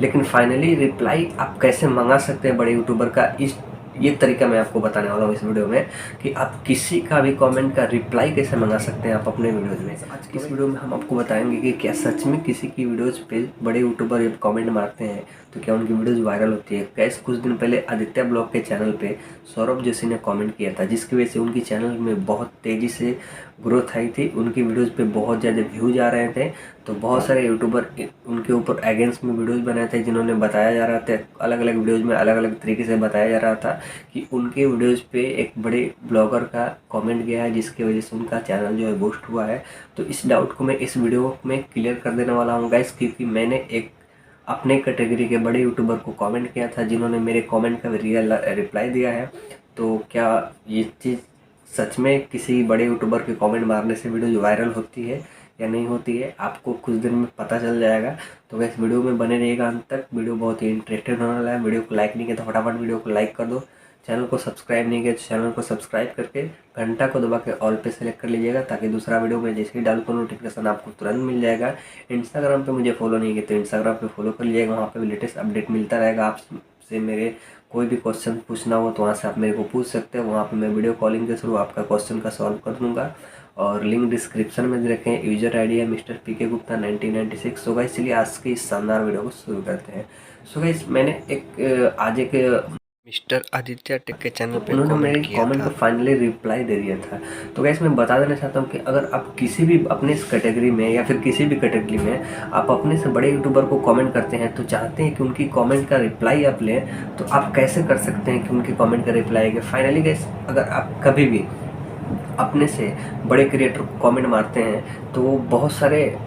लेकिन finally reply आप कैसे मंगा सकते हैं बड़े यूट्यूबर का, ये तरीका मैं आपको बताने वाला हूँ इस वीडियो में कि आप किसी का भी कमेंट का रिप्लाई कैसे मंगा सकते हैं आप अपने वीडियोज़ में। आज की इस वीडियो में हम आपको बताएंगे कि क्या सच में किसी की वीडियोज़ पे बड़े यूट्यूबर कमेंट मारते हैं तो क्या उनकी वीडियोज़ वायरल होती है। कैसे कुछ दिन पहले आदित्य ब्लॉग के चैनल पे सौरभ जोशी ने कमेंट किया था, जिसकी वजह से उनकी चैनल में बहुत तेज़ी से ग्रोथ आई थी, उनकी वीडियोज़ पे बहुत ज़्यादा व्यूज आ रहे थे। तो बहुत सारे यूट्यूबर उनके ऊपर अगेंस्ट में वीडियोज़ बनाए थे, जिन्होंने बताया जा रहा था, अलग अलग वीडियोज़ में अलग अलग तरीके से बताया जा रहा था कि उनके वीडियोज़ पे एक बड़े ब्लॉगर का कमेंट गया है, जिसकी वजह से उनका चैनल जो है बूस्ट हुआ है। तो इस डाउट को मैं इस वीडियो में क्लियर कर देने वाला हूँ गाइस, क्योंकि मैंने एक अपने कैटेगरी के बड़े यूट्यूबर को कमेंट किया था, जिन्होंने मेरे कमेंट का रियल रिप्लाई दिया है। तो क्या ये चीज़ सच में किसी बड़े यूट्यूबर के कमेंट मारने से वीडियो वायरल होती है या नहीं होती है, आपको कुछ दिन में पता चल जाएगा। तो वैसे वीडियो में बने रहिएगा अंत तक, वीडियो बहुत ही इंटरेस्टेड होने वाला है। वीडियो को लाइक नहीं किया तो फटाफट वीडियो को लाइक कर दो, चैनल को सब्सक्राइब नहीं किया तो चैनल को सब्सक्राइब करके घंटा को दबा के ऑल पे सेलेक्ट कर लीजिएगा, ताकि दूसरा वीडियो में जैसे ही डालूँ तो नोटिफिकेशन आपको तुरंत मिल जाएगा। इंस्टाग्राम पे मुझे फॉलो नहीं किया तो इंस्टाग्राम पे फॉलो कर लीजिएगा, वहाँ पे भी लेटेस्ट अपडेट मिलता रहेगा। आपसे मेरे कोई भी क्वेश्चन पूछना हो तो वहाँ से आप मेरे को पूछ सकते हैं, वहाँ पे मैं वीडियो कॉलिंग के थ्रू आपका क्वेश्चन का सॉल्व कर दूँगा। और लिंक डिस्क्रिप्शन में दे रखें, यूजर आईडी है मिस्टर पीके गुप्ता 1996। सो गाइस चलिए आज की इस शानदार वीडियो को शुरू करते हैं। सो गाइस मैंने आज एक मिस्टर आदित्य टेक के चैनल पे उन्होंने मेरे कमेंट को फाइनली रिप्लाई दे दिया था। तो गाइस मैं बता देना चाहता हूँ कि अगर आप किसी भी अपने इस कैटेगरी में या फिर किसी भी कैटेगरी में आप अपने से बड़े यूट्यूबर को कमेंट करते हैं, तो चाहते हैं कि उनकी कमेंट का रिप्लाई आप लें, तो आप कैसे कर सकते हैं कि उनके कमेंट का रिप्लाई आएगा। फाइनली गाइस अगर आप कभी भी अपने से बड़े क्रिएटर को कमेंट मारते हैं तो बहुत सारे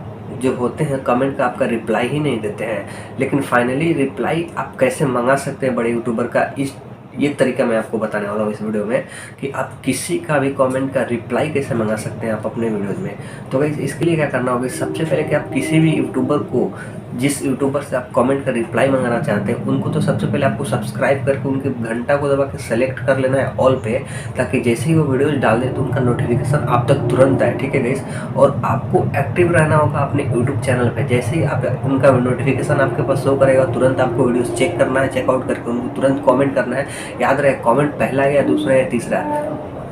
जो होते हैं कमेंट का आपका रिप्लाई ही नहीं देते हैं, लेकिन फाइनली रिप्लाई आप कैसे मंगा सकते हैं बड़े यूट्यूबर का, ये तरीका मैं आपको बताने वाला हूँ इस वीडियो में कि आप किसी का भी कमेंट का रिप्लाई कैसे मंगा सकते हैं आप अपने वीडियोज़ में। तो गाइस इसके लिए क्या करना होगा, सबसे पहले कि आप किसी भी यूट्यूबर को, जिस यूट्यूबर से आप कमेंट का रिप्लाई मंगाना चाहते हैं, उनको तो सबसे पहले आपको सब्सक्राइब करके उनके घंटा को दबा के सेलेक्ट कर लेना है ऑल पे, ताकि जैसे ही वो वीडियोज डाल दे तो उनका नोटिफिकेशन आप तक तुरंत आए। ठीक है गाइस, और आपको एक्टिव रहना होगा अपने यूट्यूब चैनल पे। जैसे ही आप उनका नोटिफिकेशन आपके पास शो करेगा, तुरंत आपको वीडियोस चेक करना है, चेकआउट करके उनको तुरंत कमेंट करना है। याद रहे कमेंट पहला या दूसरा या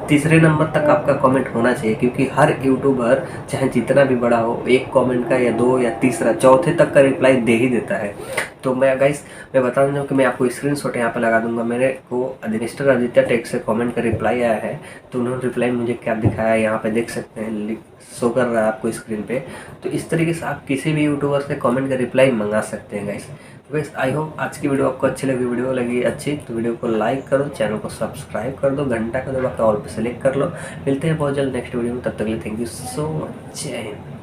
तीसरे नंबर तक आपका कमेंट होना चाहिए, क्योंकि हर यूट्यूबर चाहे जितना भी बड़ा हो, एक कमेंट का या दो या तीसरा चौथे तक का रिप्लाई दे ही देता है। तो मैं बता दूँ कि मैं आपको स्क्रीनशॉट यहाँ पे लगा दूंगा। मेरे को मिस्टर आदित्य टेक से कमेंट का रिप्लाई आया है, तो उन्होंने रिप्लाई मुझे क्या दिखाया है यहाँ पे देख सकते हैं, शो कर रहा है आपको स्क्रीन पे। तो इस तरीके से आप किसी भी यूट्यूबर से कमेंट का रिप्लाई मंगा सकते हैं गाइस। तो गाइस आई होप आज की वीडियो आपको अच्छी लगी। वीडियो लगी अच्छी तो वीडियो को लाइक करो, चैनल को सब्सक्राइब कर दो, घंटा का दबा के ऑल पे सेलेक्ट कर लो। मिलते हैं बहुत जल्द नेक्स्ट वीडियो में, तब तक के लिए थैंक यू सो मच। जय हिंद।